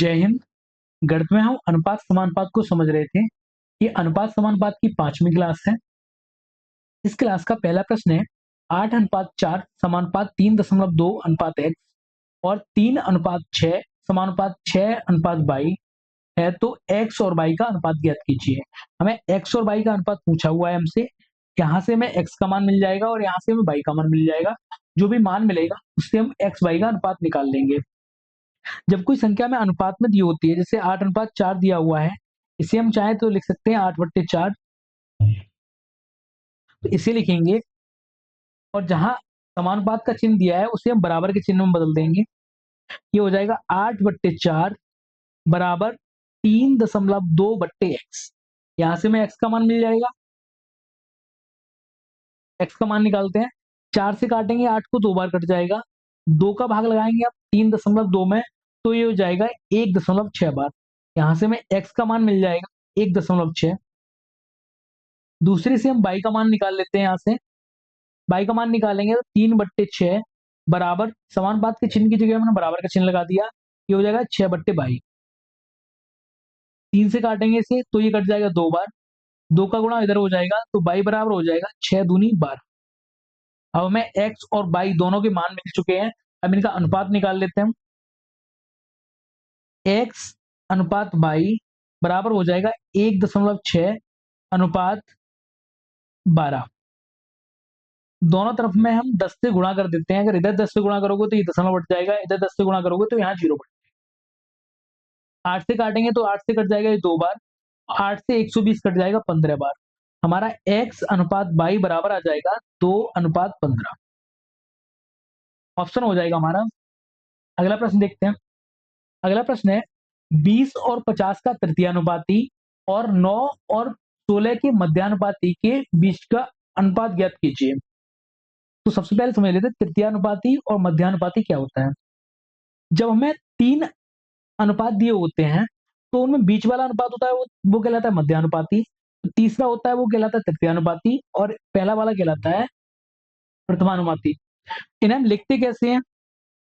जय हिंद। गणित में हम अनुपात समानुपात को समझ रहे थे। ये अनुपात समानुपात की 5वीं क्लास है। इस क्लास का पहला प्रश्न है 8:4 समानुपात 3.2 अनुपात x और 3:6 समानुपात 6:22 है, तो x और y का अनुपात ज्ञात कीजिए। हमें x और y का अनुपात पूछा हुआ है हमसे। यहाँ से हमें x का मान मिल जाएगा और यहाँ से हमें y का मान मिल जाएगा। जो भी मान मिलेगा उससे हम x y का अनुपात निकाल लेंगे। जब कोई संख्या में अनुपात में दी होती है, जैसे 8:4 दिया हुआ है, इसे हम चाहें तो लिख सकते हैं 8/4, तो इसे लिखेंगे और जहां समानुपात का चिन्ह दिया है उसे हम बराबर के चिन्ह में बदल देंगे। ये हो जाएगा 8/4 बराबर 3.2/x। यहां से हमें x का मान मिल जाएगा। x का मान निकालते हैं। 4 से काटेंगे 8 को, 2 बार कट जाएगा। 2 का भाग लगाएंगे आप 3.2 में, तो ये हो जाएगा 1.6 बार। यहां से हमें x का मान मिल जाएगा 1.6। दूसरे से हम y का मान निकाल लेते हैं। यहाँ से y का मान निकालेंगे तो 3/6 बराबर समानुपात के चिन्ह की जगह मैंने बराबर का चिन्ह लगा दिया। ये हो जाएगा 6/22। 3 से काटेंगे इसे तो ये कट जाएगा 2 बार। 2 का गुणा इधर हो जाएगा तो y बराबर हो जाएगा 6 दूनी 12। अब हमें x और y दोनों के मान मिल चुके हैं। अब इनका अनुपात निकाल लेते हैं हम। x अनुपात y बराबर हो जाएगा 1.6 अनुपात 12। दोनों तरफ में हम 10 से गुणा कर देते हैं। अगर इधर 10 से गुणा करोगे तो ये दशमलव बढ़ जाएगा, इधर 10 से गुणा करोगे तो यहाँ 0 बढ़ जाएगा। 8 से काटेंगे तो 8 से कट जाएगा ये 2 बार। 8 से 120 कट जाएगा 15 बार। हमारा x अनुपात y बराबर आ जाएगा 2:15। ऑप्शन हो जाएगा हमारा। अगला प्रश्न देखते हैं। अगला प्रश्न है 20 और 50 का तृतीयानुपाती और 9 और 16 के मध्यानुपाती के बीच का अनुपात ज्ञात कीजिए। तो सबसे पहले समझ लेते हैं तृतीयानुपाती और मध्यानुपाती क्या होता है। जब हमें 3 अनुपात दिए होते हैं तो उनमें बीच वाला अनुपात होता है वो कहलाता है मध्यानुपाती। तीसरा होता है वो कहलाता है तृतीयानुपाती और पहला वाला कहलाता है प्रथमानुपाती। इन्हें हम लिखते कैसे हैं,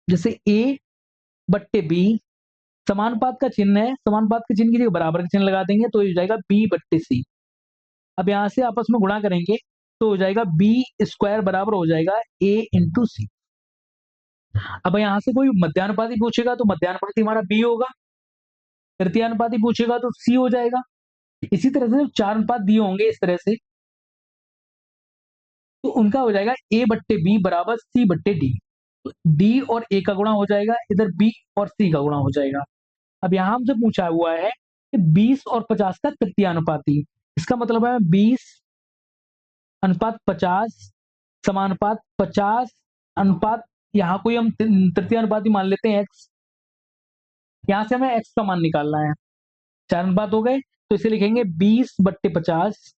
जैसे a/b समानुपात का चिन्ह है, समानुपात के चिन्ह की जगह बराबर का चिन्ह लगा देंगे तो ये हो जाएगा b/c। अब यहां से आपस में गुणा करेंगे तो हो जाएगा b² बराबर हो जाएगा a/c। अब यहां से कोई मध्यानुपाती पूछेगा तो मध्यानुपाती हमारा b होगा, तृतीयानुपाती पूछेगा तो c हो जाएगा। इसी तरह से 4 अनुपात दिए होंगे इस तरह से, तो उनका हो जाएगा a/b बराबर c/d। तो d और a का गुणा हो जाएगा, इधर b और c का गुणा हो जाएगा। अब यहां हमसे पूछा हुआ है कि 20 और 50 का तृतीयानुपाती। इसका मतलब है 20:50 समानुपात 50 अनुपात, यहाँ कोई हम तृतीयानुपाती मान लेते हैं x। यहां से हमें x का मान निकालना है। 4 अनुपात हो गए तो इसे लिखेंगे 20/50।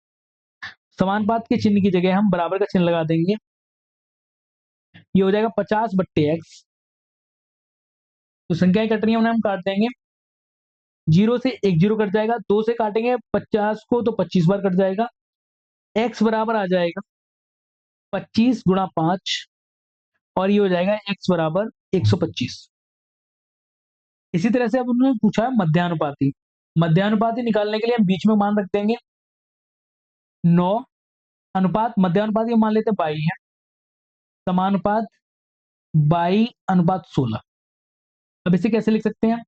समानुपात के चिन्ह की जगह हम बराबर का चिन्ह लगा देंगे। ये हो जाएगा 50/x। तो संख्याएं कट रही है उन्हें हम काट देंगे। 0 से 1 0 कट जाएगा। 2 से काटेंगे 50 को तो 25 बार कट जाएगा। x बराबर आ जाएगा 25 × 5 और ये हो जाएगा x बराबर 125। इसी तरह से अब उन्होंने पूछा है मध्यानुपाती। मध्यानुपाती निकालने के लिए हम बीच में मान रख देंगे 9 अनुपात मध्यानुपाती हम मान लेते हैं 22 है, समानुपात 22:16। अब इसे कैसे लिख सकते हैं,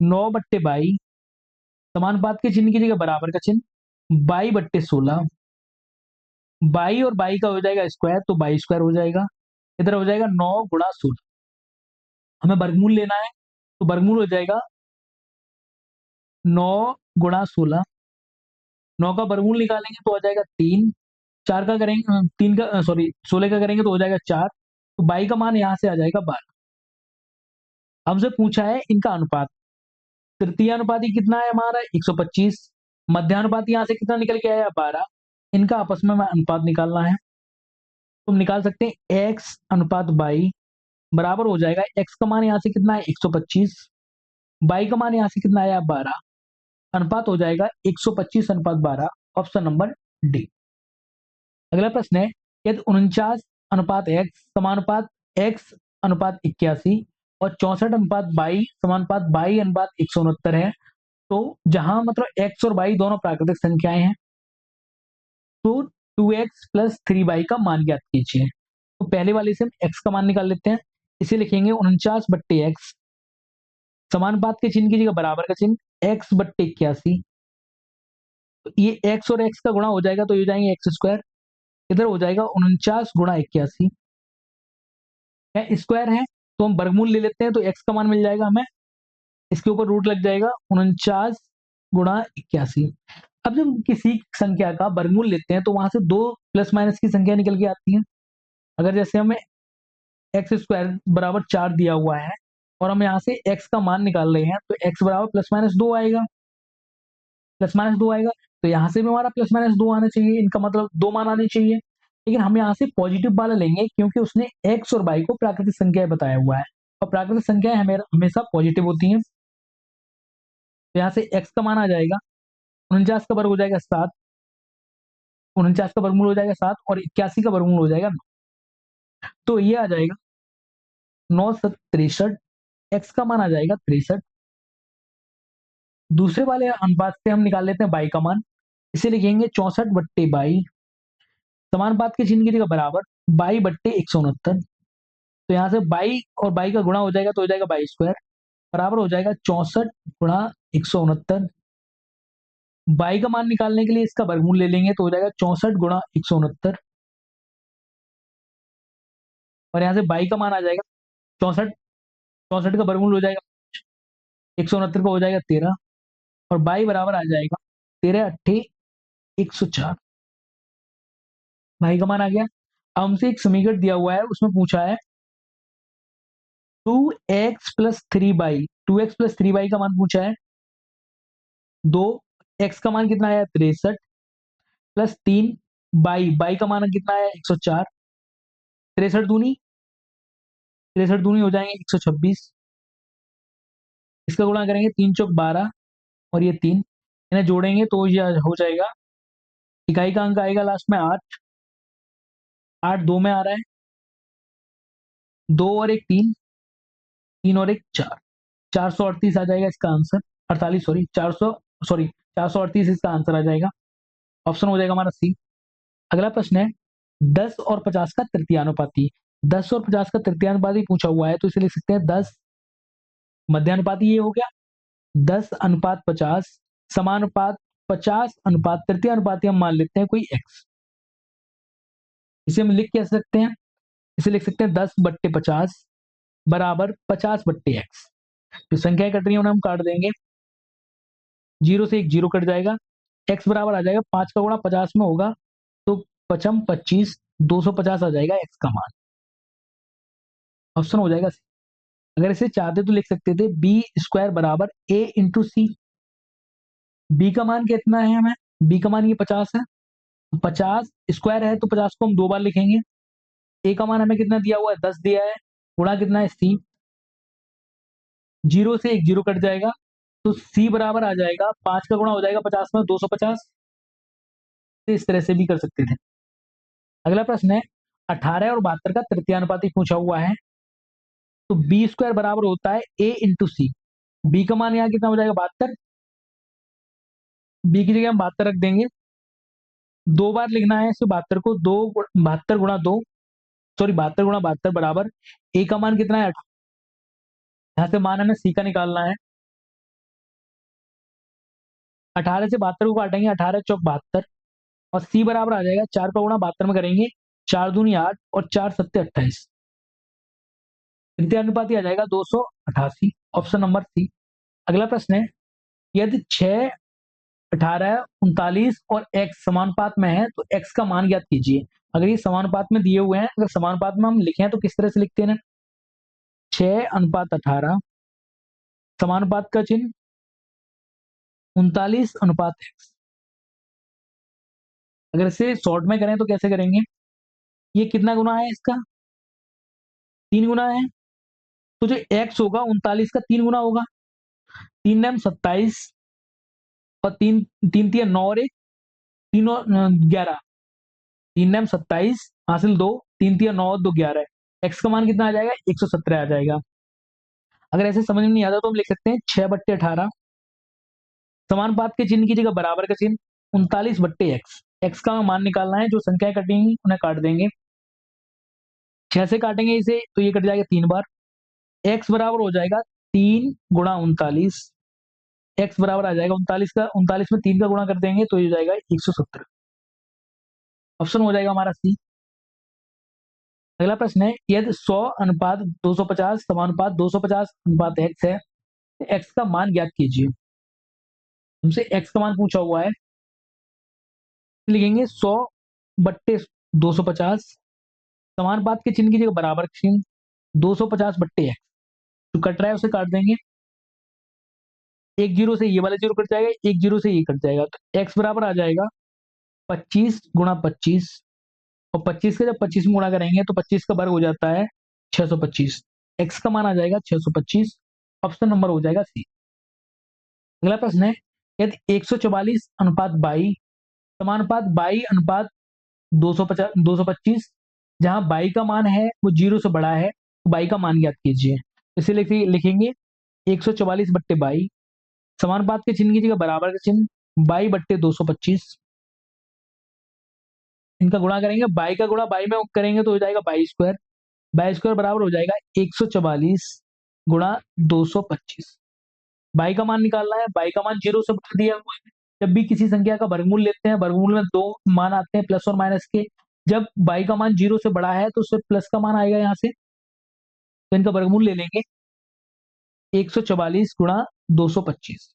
9/22 समानुपात के चिन्ह की जगह बराबर का चिन्ह 22/16। 22 और 22 का हो जाएगा स्क्वायर तो 22² हो जाएगा। इधर हो जाएगा 9 × 16। हमें वर्गमूल लेना है तो वर्गमूल हो जाएगा 9 × 16। 9 का वर्गमूल निकालेंगे तो हो जाएगा 3। 4 का करेंगे 3 का सॉरी 16 का करेंगे तो हो जाएगा 4। तो 22 का मान यहाँ से आ जाएगा 12। हमसे पूछा है इनका अनुपात। तृतीय अनुपाती कितना है हमारा 125। मध्यानुपाती यहाँ से कितना निकल के आया 12। इनका आपस में हमें अनुपात निकालना है। तुम निकाल सकते हैं x/y बराबर हो जाएगा, x का मान यहाँ से कितना है 125, y का मान यहाँ से कितना आया 12। अनुपात हो जाएगा 125:12। Option number D. अगला प्रश्न है यदि 49 अनुपात x समानुपात x अनुपात 81 और 64:22 है। तो जहां मतलब x और y दोनों प्राकृतिक संख्याएं हैं, तो 2x प्लस 3y का मान ज्ञात कीजिए। तो पहले वाले से हम x का मान निकाल लेते हैं। इसे लिखेंगे 49/x, समानुपात के चिन्ह की जगह बराबर का चिन्ह, x/81। तो ये x और x का गुणा हो जाएगा तो ये हो जाएंगे एक्स स्क्वायर, इधर हो जाएगा 49 × 81। स्क्वायर है तो हम वर्गमूल ले लेते हैं, तो x का मान मिल जाएगा हमें, इसके ऊपर रूट लग जाएगा 49 × 81। अब जब किसी संख्या का वर्गमूल लेते हैं तो वहां से दो प्लस माइनस की संख्या निकल के आती है। अगर जैसे हमें एक्स स्क्वायर बराबर 4 दिया हुआ है और हम यहाँ से x का मान निकाल रहे हैं, तो x बराबर +-2 आएगा, +-2 आएगा। तो यहाँ से भी हमारा +-2 आना चाहिए, इनका मतलब दो मान आने चाहिए। लेकिन हम यहाँ से पॉजिटिव वाला लेंगे क्योंकि उसने x और y को प्राकृतिक संख्या बताया हुआ है, और प्राकृतिक संख्याएं हमेशा पॉजिटिव होती हैं। तो यहाँ से x का मान आ जाएगा 49 का वर्ग हो जाएगा 7, 49 का वर्गमूल हो जाएगा 7, और 81 का वर्गमूल हो जाएगा 9। तो ये आ जाएगा 9×7 = 63, x का मान आ जाएगा 63। दूसरे वाले अनुपात से हम निकाल लेते हैं y का मान। इसे लिखेंगे 64/22, समानुपात के चिन्ह की जगह बराबर, 22/169। तो यहाँ से बाई और बाई का गुणा हो जाएगा तो हो जाएगा बाई स्क्वायर, बराबर हो जाएगा 64 × 169। बाई का मान निकालने के लिए इसका वर्गमूल ले लेंगे तो हो जाएगा 64 × 169, और यहाँ से बाई का मान आ जाएगा 64, 64 का वर्गमूल हो जाएगा 169 का हो जाएगा 13, और बाई बराबर आ जाएगा 13×8 = 104। बाई का मान आ गया। अब हमसे एक समीकरण दिया हुआ है, उसमें पूछा है 2x + 3y, 2x + 3y का मान पूछा है। 2x का मान कितना आया 63, +3 बाई, बाई का मान कितना आया 104, 63 दूनी हो जाएंगे 126। इसका गुणा करेंगे 3×4 = 12, और ये 3, इन्हें जोड़ेंगे तो ये हो जाएगा, इकाई का अंक आएगा लास्ट में 8, 8 दो में आ रहा है, 2 और 1 3, 3 और 1 4, 438 आ जाएगा इसका आंसर, 48 सॉरी 400, सॉरी 438 इसका आंसर आ जाएगा। ऑप्शन हो जाएगा हमारा सी। अगला प्रश्न है 10 और 50 का तृतीयानुपाती। 10 और 50 का तृतीयानुपाती पूछा हुआ है, तो इसे लिख सकते हैं 10 मध्यानुपाती, ये हो गया 10:50, समानुपात 50 अनुपात तृतीयानुपाती हम मान लेते हैं कोई x। इसे हम लिख कैसे सकते हैं, इसे लिख सकते हैं 10/50 बराबर 50/x। जो संख्याएं कट रही है उन्हें हम काट देंगे, 0 से 1 0 कट जाएगा, x बराबर आ जाएगा 5 का गुणा 50 में होगा, तो 5×5 = 250 आ जाएगा x का मान। ऑप्शन हो जाएगा सी। अगर इसे चाहते तो लिख सकते थे b² बराबर a×c। b का मान कितना है हमें, b का मान ये 50 है, 50 स्क्वायर है तो 50 को हम दो बार लिखेंगे। a का मान हमें कितना दिया हुआ है 10 दिया है, गुणा कितना है c, 0 से 1 0 कट जाएगा, तो c बराबर आ जाएगा 5 का गुणा हो जाएगा 50 में 250। इस तरह से भी कर सकते थे। अगला प्रश्न है 18 और 72 का तृतीयानुपाती पूछा हुआ है। तो b² बराबर होता है a×c। b का मान यहाँ कितना हो जाएगा 72, b की जगह हम 72 रख देंगे, दो बार लिखना है इसे 72 को, 72 × 2, सॉरी 72 × 72 बराबर a का मान कितना है 18, यहाँ से मान हमें c का निकालना है। 18 से 72 को काटेंगे, 18×4 = 72, और c बराबर आ जाएगा 4 का गुणा 72 में करेंगे, 4 दूनी 8 और 4 सत्ते 28, तृतीय अनुपाती आ जाएगा 288। Option number C. अगला प्रश्न है यदि 6, 18, 39 और x समानुपात में है तो x का मान ज्ञात कीजिए। अगर ये समानुपात में दिए हुए हैं, अगर समानुपात में हम लिखें तो किस तरह से लिखते हैं, 6:18, समानुपात का चिन्ह 39:x। अगर इसे शॉर्ट में करें तो कैसे करेंगे, ये कितना गुना है इसका 3 गुना है, तो जो x होगा 39 का 3 गुना होगा, 3 9 27, और 3 3 3 9 और 1 3 और 11, 3 9 27 हासिल 2, 3 3 9 2 11, x का मान कितना आ जाएगा 117 आ जाएगा। अगर ऐसे समझ में नहीं आता तो हम लिख सकते हैं 6/18। समानुपात के चिन्ह की जगह बराबर का चिन्ह, 39/x। x का मान निकालना है, जो संख्याएं कटेंगी उन्हें काट देंगे। 6 से काटेंगे इसे तो ये कट जाएगा 3 बार। x बराबर हो जाएगा 3 × 39। x बराबर आ जाएगा 39 का, 39 में 3 का गुणा कर देंगे तो ये हो जाएगा 170। ऑप्शन हो जाएगा हमारा सी। अगला प्रश्न है, यदि 100:250 समानुपात 250:x है, x का मान ज्ञात कीजिए। हमसे x का मान पूछा हुआ है, लिखेंगे 100/250। समानुपात के चिन्ह की जगह बराबर का चिन्ह, 250/x। जो कट रहा है उसे काट देंगे। एक जीरो से ये वाला जीरो कट जाएगा, एक जीरो से ये कट जाएगा, तो x बराबर आ जाएगा 25 × 25। और 25 का जब 25 में गुणा करेंगे तो 25 का वर्ग हो जाता है 625। x का मान आ जाएगा 625। ऑप्शन नंबर हो जाएगा सी। अगला प्रश्न है, यदि 144:22 समानुपात 22:250 225, जहां 22 का मान है वो जीरो से बड़ा है, तो 22 का मान ज्ञात कीजिए। इसे लिखेंगे 144/22। समानुपात के चिन्ह की जगह बराबर का चिन्ह, 22/225। इनका गुणा करेंगे, 22 का गुणा 22 में करेंगे तो हो जाएगा 22²। 22² बराबर हो जाएगा 144 × 225। 22 का मान निकालना है, 22 का मान जीरो से बढ़ा दिया हुआ है। जब भी किसी संख्या का वर्गमूल लेते हैं, वर्गमूल में दो मान आते हैं प्लस और माइनस के। जब 22 का मान जीरो से बड़ा है तो उससे प्लस का मान आएगा यहाँ से, तो इनका वर्गमूल ले लेंगे। 144 × 225।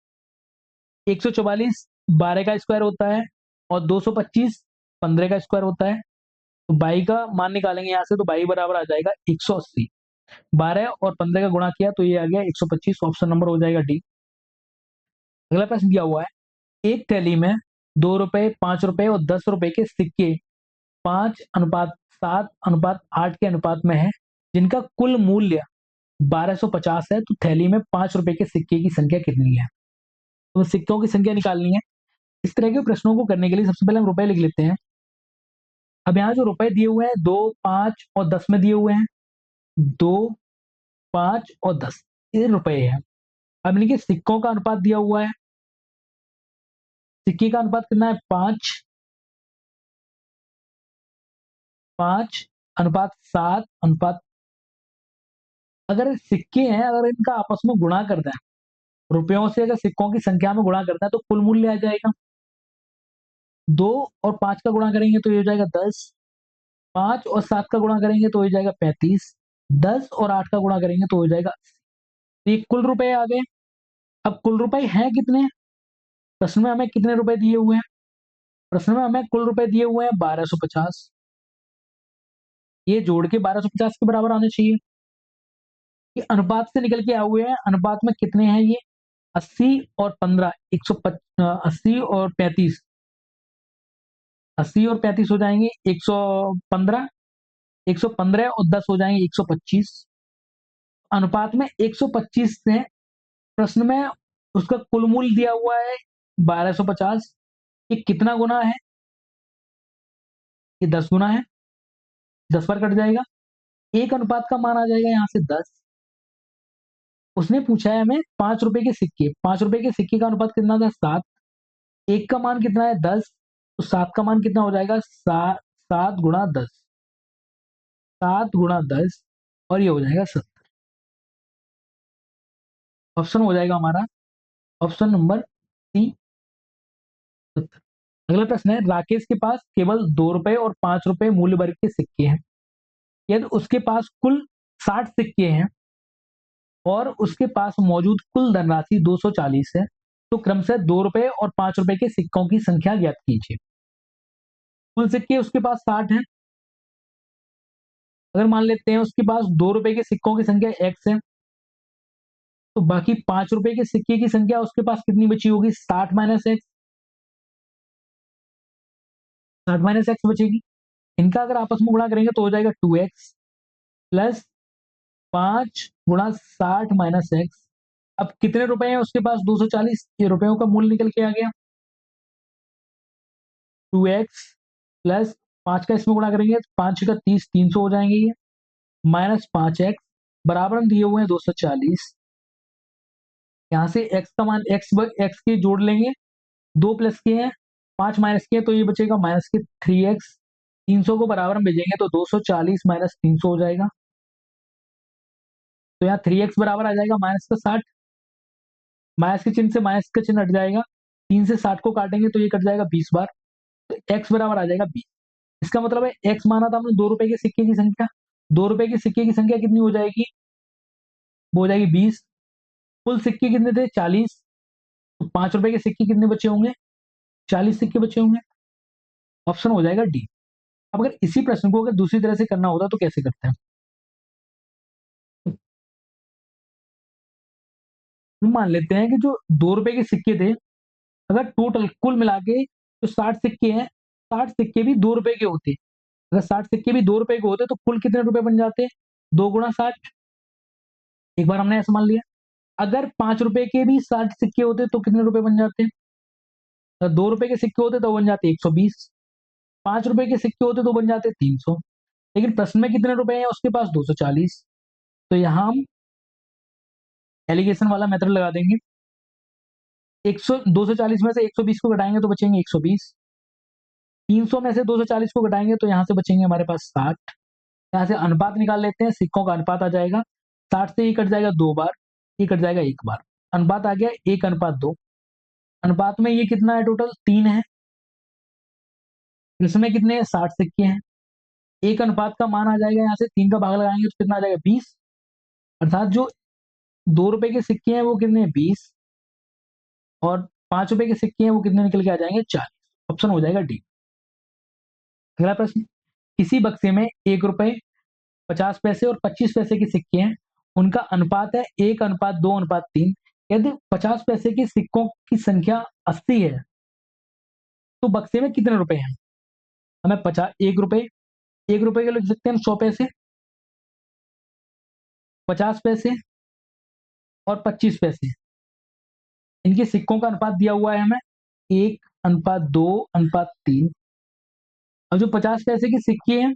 144 12 का स्क्वायर होता है और 225 15 का स्क्वायर होता है। तो 22 का मान निकालेंगे यहाँ से, तो 22 बराबर आ जाएगा 180। 12 और 15 का गुणा किया तो ये आ गया 125। ऑप्शन नंबर हो जाएगा डी। अगला प्रश्न दिया हुआ है, एक थैली में 2 रुपए, 5 रुपए और 10 रुपए के सिक्के 5:7:8 के अनुपात में है, जिनका कुल मूल्य 1250 है, तो थैली में 5 रुपए के सिक्के की संख्या कितनी है? तो सिक्कों की संख्या निकालनी है। इस तरह के प्रश्नों को करने के लिए सबसे पहले हम रुपए लिख लेते हैं। अब यहाँ जो रुपए दिए हुए हैं 2, 5 और 10 में दिए हुए हैं, 2, 5 और 10 ये रुपए है। अब इनके सिक्कों का अनुपात दिया हुआ है, सिक्के का अनुपात कितना है? 5, 5:7। अगर सिक्के हैं, अगर इनका आपस में गुणा करना है, रुपयों से अगर सिक्कों की संख्या में गुणा करना है तो कुल मूल्य आ जाएगा। 2 और 5 का गुणा करेंगे तो ये हो जाएगा 10। 5 और 7 का गुणा करेंगे तो हो जाएगा 35। 10 और 8 का गुणा करेंगे तो हो जाएगा 80। तो ये कुल रुपए आ गए। अब कुल रुपए हैं कितने? प्रश्न में हमें कितने रुपए दिए हुए हैं? प्रश्न में हमें कुल रुपए दिए हुए हैं 1250। ये जोड़ के 1250 के बराबर आने चाहिए। ये अनुपात से निकल के आए हुए हैं। अनुपात में कितने हैं ये? 80 और 15, 80 और 35। 80 और 35 हो जाएंगे 115। 115 और 10 हो जाएंगे 125। अनुपात में 125 से प्रश्न में उसका कुल मूल्य दिया हुआ है 1250। ये कितना गुना है? ये 10 गुना है। 10 पर कट जाएगा, एक अनुपात का मान आ जाएगा यहाँ से 10। उसने पूछा है हमें 5 रुपए के सिक्के, 5 रुपए के सिक्के का अनुपात कितना था? 7। एक का मान कितना है? 10। तो 7 का मान कितना हो जाएगा? 7 × 10। 7 × 10 और ये हो जाएगा 70। ऑप्शन हो जाएगा हमारा ऑप्शन नंबर सी, 70। अगला प्रश्न है, राकेश के पास केवल 2 रुपए और 5 रुपए मूल्य वर्ग के सिक्के हैं। यदि उसके पास कुल 60 सिक्के हैं और उसके पास मौजूद कुल धनराशि 240 है, तो क्रमशः 2 रुपए और 5 रुपए के सिक्कों की संख्या ज्ञात कीजिए। कुल सिक्के उसके पास 60 है। अगर मान लेते हैं उसके पास 2 रुपए के सिक्कों की संख्या x है, तो बाकी 5 रुपए के सिक्के की संख्या उसके पास कितनी बची होगी? 60 माइनस एक्स। 60 माइनस एक्स बचेगी। इनका अगर आपस में गुणा करेंगे तो हो जाएगा 2x प्लस 5 × 60 - x। अब कितने रुपए हैं उसके पास? 240। ये रुपयों का मूल्य निकल के आ गया। 2x प्लस 5 का इसमें गुणा करेंगे तो 5 का 30, 300 हो जाएंगे ये, -5x बराबर हम दिए हुए हैं 240। यहाँ से x का मान x के जोड़ लेंगे, 2 प्लस के हैं, 5 माइनस के हैं, तो ये बचेगा माइनस के 3x। 300 को बराबर में भेजेंगे तो 240 माइनस 300 हो जाएगा। तो यहाँ 3x बराबर आ जाएगा माइनस का 60। माइनस के चिन्ह से माइनस का चिन्ह हट जाएगा। 3 से 60 को काटेंगे तो ये कट जाएगा 20 बार। तो x बराबर आ जाएगा 20। इसका मतलब है x माना था हमने 2 रुपए के सिक्के की संख्या। 2 रुपए के सिक्के की संख्या कितनी हो जाएगी? वो हो जाएगी 20। कुल सिक्के कितने थे? 40। तो 5 रुपए के सिक्के कितने बचे होंगे? 40 सिक्के बचे होंगे। ऑप्शन हो जाएगा डी। अब अगर इसी प्रश्न को अगर दूसरी तरह से करना होता तो कैसे करते हैं? हम मान लेते हैं कि जो 2 रुपए के सिक्के थे, अगर टोटल कुल मिला के जो 60 सिक्के हैं, 60 सिक्के भी 2 रुपए के होते। अगर 60 सिक्के भी 2 रुपए के होते तो कुल कितने रुपए बन जाते? 2 गुणा 60। एक बार हमने ऐसा मान लिया। अगर 5 रुपए के भी 60 सिक्के होते तो कितने रुपए बन जाते? अगर 2 रुपए के सिक्के होते तो बन जाते 120। 5 रुपए के सिक्के होते तो बन जाते 300। लेकिन प्रश्न में कितने रुपए हैं उसके पास? 240। तो यहाँ हम एलिगेशन वाला मेथड लगा देंगे। 240 में से 120 को घटाएंगे तो बचेंगे 120। 300 में से 240 को घटाएंगे तो यहाँ से बचेंगे हमारे पास 60। यहाँ से अनुपात निकाल लेते हैं, सिक्कों का अनुपात आ जाएगा। 60 से ये कट जाएगा 2 बार, ये कट जाएगा 1 बार। अनुपात आ गया 1:2। अनुपात में ये कितना है? टोटल 3 है। इसमें कितने हैं? 60 सिक्के हैं। एक अनुपात का मान आ जाएगा, यहाँ से 3 का भाग लगाएंगे तो कितना आ जाएगा? 20। अर्थात जो 2 रुपए के सिक्के हैं वो कितने हैं? 20। और 5 रुपए के सिक्के हैं वो कितने निकल के आ जाएंगे? 40। ऑप्शन हो जाएगा डी। अगला प्रश्न, किसी बक्से में 1 रुपए, 50 पैसे और 25 पैसे के सिक्के हैं। उनका अनुपात है 1:2:3। यदि 50 पैसे के सिक्कों की संख्या 80 है तो बक्से में कितने रुपए हैं? हमें 1 रुपए, 1 रुपए के लिख सकते हैं हम 100 पैसे, 50 पैसे और 25 पैसे। इनके सिक्कों का अनुपात दिया हुआ है हमें 1:2:3। और जो 50 पैसे के सिक्के हैं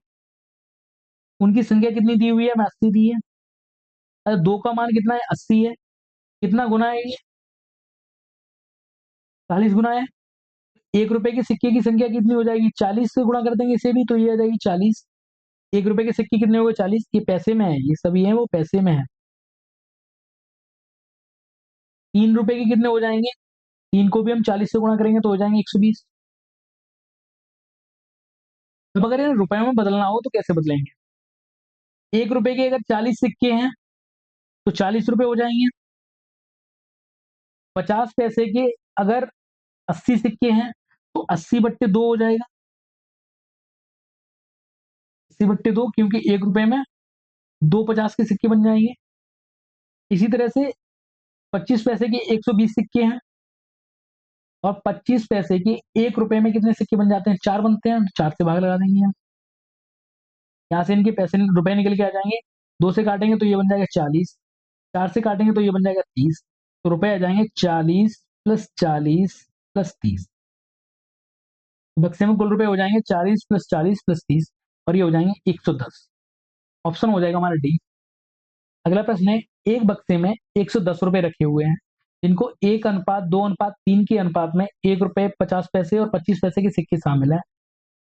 उनकी संख्या कितनी दी हुई है? हमें 80 दी है। अरे 2 का मान कितना है? 80 है। कितना गुना है ये? 40 गुना है। 1 रुपए के सिक्के की संख्या कितनी हो जाएगी? 40 से गुणा कर देंगे इसे भी तो ये आ जाएगी 40। 1 रुपए के सिक्के कितने हो गए? 40। ये पैसे में है, ये सभी है वो पैसे में है। 3 रुपए के कितने हो जाएंगे? 3 को भी हम 40 से गुणा करेंगे तो हो जाएंगे 120। अब अगर इन्हें रुपए में बदलना हो तो कैसे बदलेंगे? 1 रुपए के अगर 40 सिक्के हैं तो 40 रुपए हो जाएंगे। 50 पैसे के अगर 80 सिक्के हैं तो 80/2 हो जाएगा। 80/2 क्योंकि 1 रुपए में 2 50 के सिक्के बन जाएंगे। इसी तरह से 25 पैसे के 120 सिक्के हैं और 25 पैसे के 1 रुपए में कितने सिक्के बन जाते हैं? 4 बनते हैं। 4 से भाग लगा देंगे। यहाँ से इनके पैसे रुपए निकल के आ जाएंगे। 2 से काटेंगे तो ये बन जाएगा 40। 4 से काटेंगे तो ये बन जाएगा 30। तो रुपए आ जाएंगे 40 + 40 + 30। बक्से में कुल रुपए हो जाएंगे 40 + 40 + 30 और ये हो जाएंगे 110। ऑप्शन हो जाएगा हमारा डी। अगला प्रश्न है, एक बक्से में 110 रुपए रखे हुए हैं जिनको 1:2:3 के अनुपात में 1 रुपए, 50 पैसे और 25 पैसे के सिक्के शामिल है।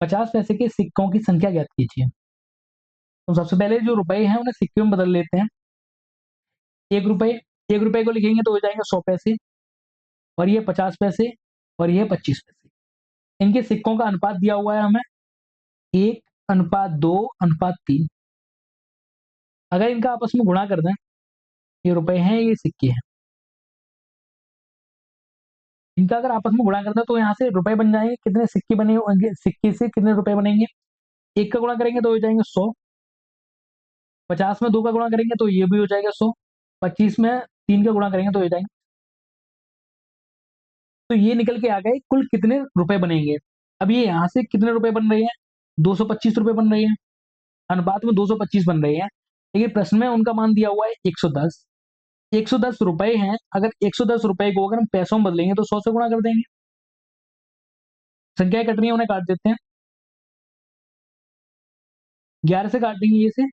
50 पैसे के सिक्कों की संख्या ज्ञात कीजिए। तो सबसे पहले जो रुपए हैं उन्हें सिक्के में बदल लेते हैं। 1 रुपए, 1 रुपए को लिखेंगे तो हो जाएंगे 100 पैसे और ये 50 पैसे और ये 25 पैसे। इनके सिक्कों का अनुपात दिया हुआ है हमें 1:2:3। अगर इनका आपस में गुणा कर दें, ये रुपए हैं ये सिक्के हैं, इनका अगर आपस में गुणा कर दें तो यहाँ से रुपए बन जाएंगे। कितने सिक्के बने होंगे? सिक्के से कितने रुपए बनेंगे? 1 का गुणा करेंगे तो हो जाएंगे 100। 50 में 2 का गुणा करेंगे तो ये भी हो जाएगा 100। 25 में 3 का गुणा करेंगे तो हो जाएंगे। तो ये निकल के आ गए कुल कितने रुपए बनेंगे। अब ये यहाँ से कितने रुपए बन रहे हैं? 225 रुपए बन रहे हैं। अनुपात में 225 बन रहे हैं। लेकिन प्रश्न में उनका मान दिया हुआ है 110। 110 रुपए हैं। अगर 110 रुपए को अगर हम पैसों में बदलेंगे तो 100 से गुणा कर देंगे। संख्याएं कट रही है उन्हें काट देते हैं। 11 से काटेंगे ये से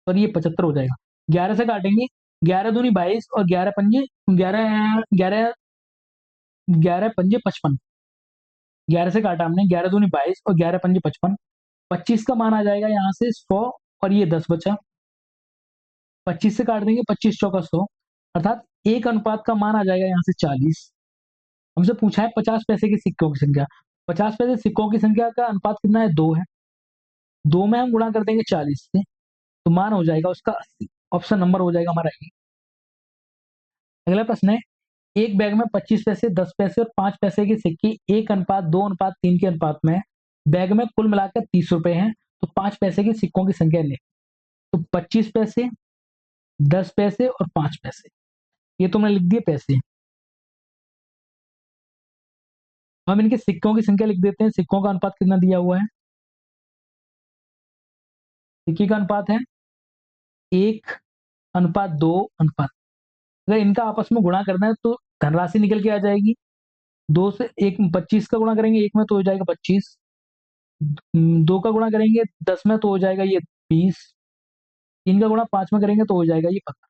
और ये 75 हो जाएगा। 11 से काटेंगे 11 दूनी 22 और 11 पंजे 11 11 11 पंजे 55। 11 से काटा हमने, 11 दूनी 22 और 11 पंजे 55। 25 का मान आ जाएगा यहाँ से 100 और ये 10 बचा। 25 से काट देंगे, 25 चौका 100, अर्थात एक अनुपात का मान आ जाएगा यहाँ से 40। हमसे पूछा है 50 पैसे के सिक्कों की संख्या। 50 पैसे सिक्कों की संख्या का अनुपात कितना है? 2 है। 2 में हम गुणा कर देंगे 40 से, तो मान हो जाएगा उसका 80। ऑप्शन नंबर हो जाएगा हमारा ए। अगला प्रश्न है, एक बैग में 25 पैसे, 10 पैसे और 5 पैसे के सिक्के 1:2:3 के अनुपात में है। बैग में कुल मिलाकर 30 रुपए हैं, तो 5 पैसे के सिक्कों की संख्या ले। तो 25 पैसे, 10 पैसे और 5 पैसे, ये तो मैंने लिख दिए पैसे। हम इनके सिक्कों की संख्या लिख देते हैं। सिक्कों का अनुपात कितना दिया हुआ है? सिक्के का अनुपात है 1:2 अगर इनका आपस में गुणा करना है तो धनराशि निकल के आ जाएगी। 2 से 1 25 का गुणा करेंगे 1 में तो हो जाएगा 25। 2 का गुणा करेंगे 10 में तो हो जाएगा ये 20। 3 का गुणा 5 में करेंगे तो हो जाएगा ये 15।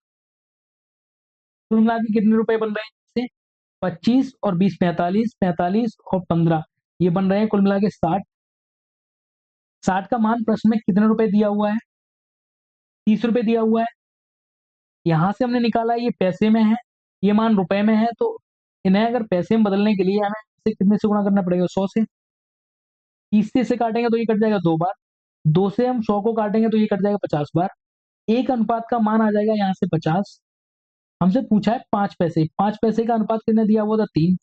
कुल मिला के कितने रुपए बन रहे हैं इससे? 25 और 20 45, 45 और 15, ये बन रहे हैं कुल मिला के 60। 60 का मान प्रश्न में कितने रुपए दिया हुआ है? 30 रुपए दिया हुआ है। यहां से हमने निकाला ये पैसे में है, ये मान रुपए में है, तो इन्हें अगर पैसे में बदलने के लिए हमें इसे कितने से गुणा करना पड़ेगा? 100 से। 30 से इसे काटेंगे तो ये कट जाएगा 2 बार। 2 से हम 100 को काटेंगे तो ये कट जाएगा 50 बार। एक अनुपात का मान आ जाएगा यहाँ से 50। हमसे पूछा है 5 पैसे। 5 पैसे का अनुपात कितने दिया हुआ था? 3।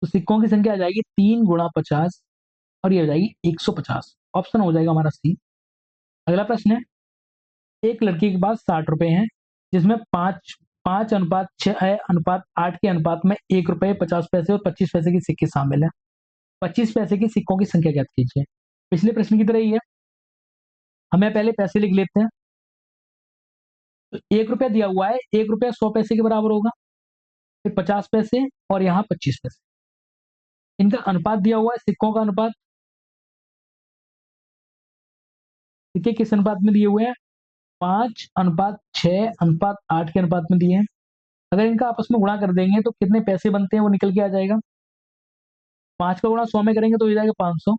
तो सिक्कों की संख्या आ जाएगी 3 × 50 और ये हो जाएगी 150। ऑप्शन हो जाएगा हमारा सी। अगला प्रश्न है, एक लड़की के पास 60 रुपए हैं, जिसमें 5:6:8 के अनुपात में 1 रुपए 50 पैसे और 25 पैसे के सिक्के शामिल है। 25 पैसे के सिक्कों की संख्या ज्ञात कीजिए। पिछले प्रश्न की तरह ही है, हमें पहले पैसे लिख लेते हैं। तो 1 रुपया दिया हुआ है, 1 रुपया 100 पैसे के बराबर होगा, फिर 50 पैसे और यहाँ 25 पैसे। इनका अनुपात दिया हुआ है, सिक्कों का अनुपात। सिक्के किस अनुपात में दिए हुए हैं? 5:6:8 के अनुपात में दिए हैं। अगर इनका आपस में गुणा कर देंगे तो कितने पैसे बनते हैं वो निकल के आ जाएगा। 5 का गुणा 100 में करेंगे तो हो जाएगा 500।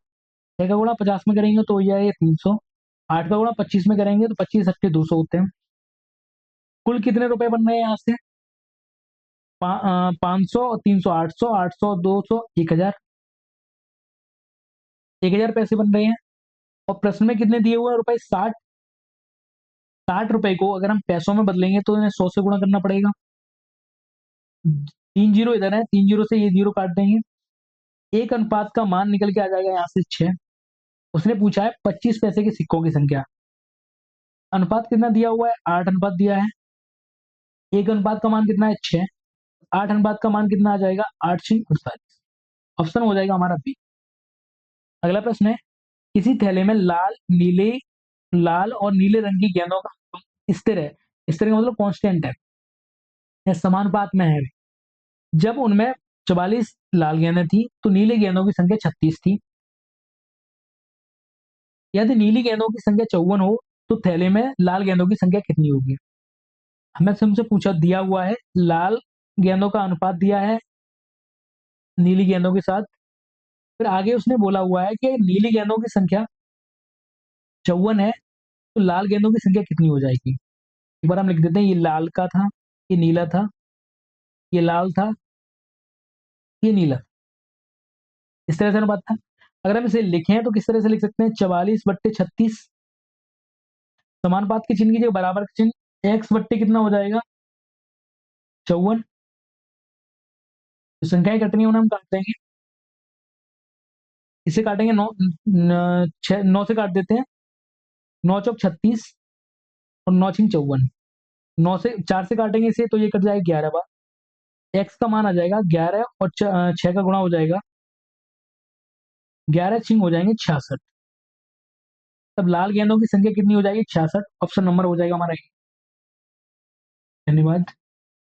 6 का गुणा 50 में करेंगे तो हो जाएगा 300। 8 का गुणा 25 में करेंगे तो 25 8 200 होते हैं। कुल कितने रुपए बन रहे हैं यहाँ से? 500 और 300, 800, 800 200, 1000। 1000 पैसे बन रहे हैं। और प्रश्न में कितने दिए हुए हैं रुपए? 60। 60 रुपए को अगर हम पैसों में बदलेंगे तो इन्हें 100 से गुणा करना पड़ेगा। 3 जीरो इधर है, 3 जीरो से ये जीरो काट देंगे। एक अनुपात का मान निकल के आ जाएगा यहाँ से 6। उसने पूछा है 25 पैसे के सिक्कों की संख्या। अनुपात कितना दिया हुआ है? 8 अनुपात दिया है। एक अनुपात का मान कितना है? 6। 8 अनुपात का मान कितना आ जाएगा? 8×48। ऑप्शन हो जाएगा हमारा बी। अगला प्रश्न है, किसी थैले में लाल और नीले रंग की गेंदों का स्थिर है। स्थिर का मतलब कांस्टेंट है, या समानुपात में है। जब उनमें 44 लाल गेंदें थी तो नीले गेंदों की संख्या 36 थी। यदि नीली गेंदों की संख्या 54 हो तो थैले में लाल गेंदों की संख्या कितनी होगी? हमें हमसे पूछा, दिया हुआ है लाल गेंदों का अनुपात दिया है नीली गेंदों के साथ। फिर आगे उसने बोला हुआ है कि नीली गेंदों की संख्या 54 है तो लाल गेंदों की संख्या कितनी हो जाएगी? एक बार हम लिख देते हैं, ये लाल का था, ये नीला था, ये लाल था, ये नीला। इस तरह से अनुपात था। अगर हम इसे लिखें तो किस तरह से लिख सकते हैं? 44/36। समानुपात के चिन्ह की जगह बराबर के चिन्ह, x बट्टे कितना हो जाएगा? 54। तो संख्याएं कटनी होना हम काट देंगे। इसे काटेंगे 9 से काट देते हैं। 9×4 = 36 और 9×6 = 54। 9 से 4 से काटेंगे इसे तो ये कट जाएगा 11 बार। x का मान आ जाएगा 11 और 6 का गुणा हो जाएगा, 11×6 हो जाएंगे 66। तब लाल गेंदों की संख्या कितनी हो जाएगी? 66। ऑप्शन नंबर हो जाएगा हमारा। धन्यवाद।